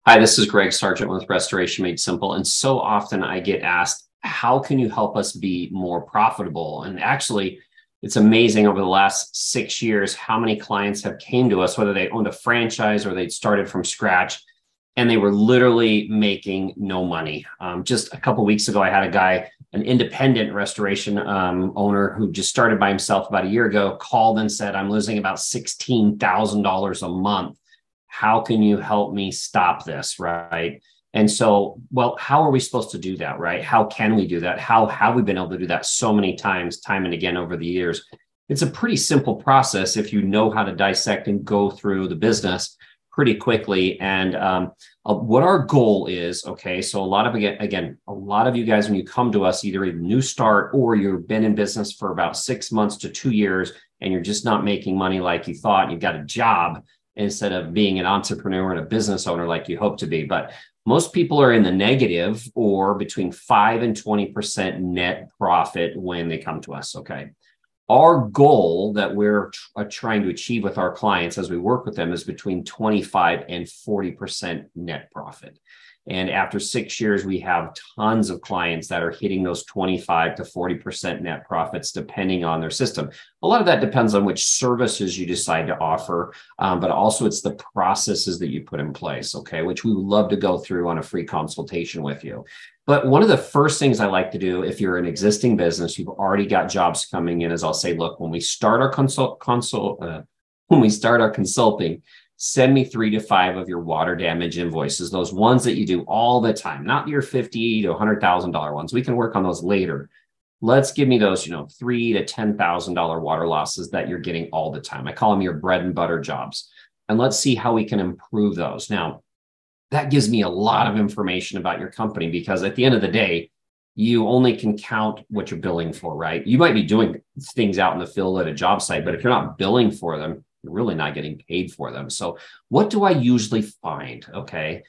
Hi, this is Greg Sargent with Restoration Made Simple. And so often I get asked, how can you help us be more profitable? And actually, it's amazing over the last 6 years how many clients have came to us, whether they owned a franchise or they'd started from scratch, and they were literally making no money. Just a couple of weeks ago, I had a guy, an independent restoration owner who just started by himself about a year ago, called and said, I'm losing about $16,000 a month. How can you help me stop this, right? And so, well, how are we supposed to do that, right? How can we do that? How have we been able to do that so many times, time and again over the years? It's a pretty simple process if you know how to dissect and go through the business pretty quickly. And what our goal is, okay, so a lot of you guys, when you come to us, either a new start or you've been in business for about 6 months to 2 years, and you're just not making money like you thought, and you've got a job instead of being an entrepreneur and a business owner like you hope to be. But most people are in the negative or between 5 and 20% net profit when they come to us, okay? Our goal that we're trying to achieve with our clients as we work with them is between 25 and 40% net profit. And after 6 years, we have tons of clients that are hitting those 25 to 40% net profits, depending on their system. A lot of that depends on which services you decide to offer, but also it's the processes that you put in place, okay, which we would love to go through on a free consultation with you. But one of the first things I like to do, if you're an existing business, you've already got jobs coming in, is I'll say, look, when we start our consulting, send me 3 to 5 of your water damage invoices, those ones that you do all the time, not your $50,000 to $100,000 ones. We can work on those later. Let's give me those, $3,000 to $10,000 water losses that you're getting all the time. I call them your bread and butter jobs. And let's see how we can improve those. Now, that gives me a lot of information about your company, because at the end of the day, you only can count what you're billing for, right? You might be doing things out in the field at a job site, but if you're not billing for them, you're really not getting paid for them. So what do I usually find? Okay.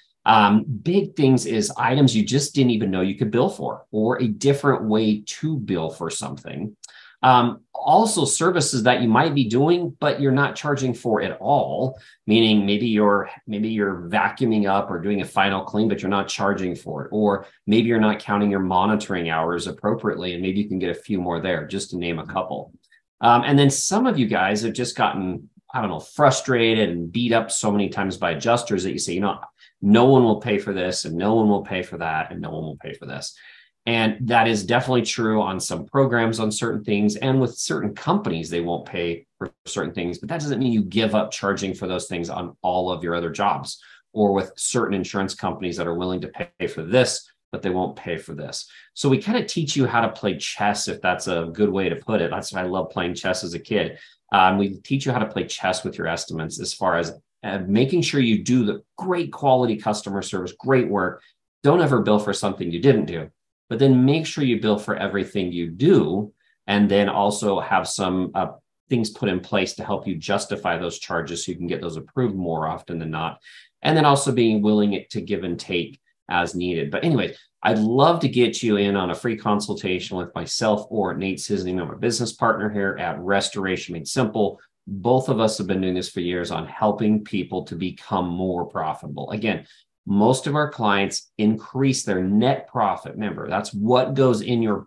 Big things is items you just didn't even know you could bill for, or a different way to bill for something. Also services that you might be doing, but you're not charging for at all, meaning maybe you're vacuuming up or doing a final clean, but you're not charging for it. Or maybe you're not counting your monitoring hours appropriately, and maybe you can get a few more there, just to name a couple. And then some of you guys have just gotten, I don't know, frustrated and beat up so many times by adjusters that you say, no one will pay for this, and no one will pay for that, and no one will pay for this. And that is definitely true on some programs, on certain things, and with certain companies, they won't pay for certain things, but that doesn't mean you give up charging for those things on all of your other jobs, or with certain insurance companies that are willing to pay for this, but they won't pay for this. So we kind of teach you how to play chess, if that's a good way to put it. That's why I love playing chess as a kid. We teach you how to play chess with your estimates, as far as making sure you do the great quality customer service, great work. Don't ever bill for something you didn't do, but then make sure you bill for everything you do, and then also have some things put in place to help you justify those charges so you can get those approved more often than not. And then also being willing to give and take as needed. But anyway, I'd love to get you in on a free consultation with myself or Nate Sisney, my business partner here at Restoration Made Simple. Both of us have been doing this for years on helping people to become more profitable. Again, most of our clients increase their net profit. Remember, that's what goes in your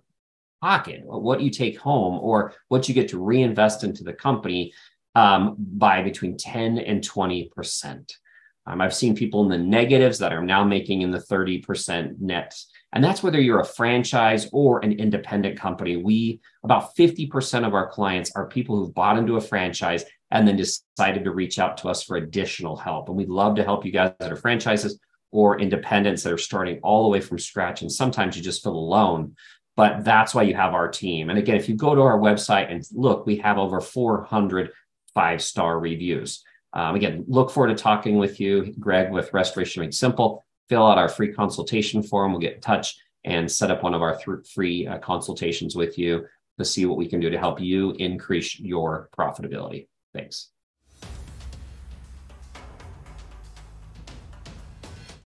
pocket, what you take home, or what you get to reinvest into the company, by between 10 and 20%. I've seen people in the negatives that are now making in the 30% nets. And that's whether you're a franchise or an independent company. About 50% of our clients are people who've bought into a franchise and then decided to reach out to us for additional help. And we'd love to help you guys that are franchises or independents that are starting all the way from scratch. And sometimes you just feel alone, but that's why you have our team. And again, if you go to our website and look, we have over 400 5-star reviews. Again, look forward to talking with you, Greg, with Restoration Made Simple. Fill out our free consultation form. We'll get in touch and set up one of our free consultations with you to see what we can do to help you increase your profitability. Thanks.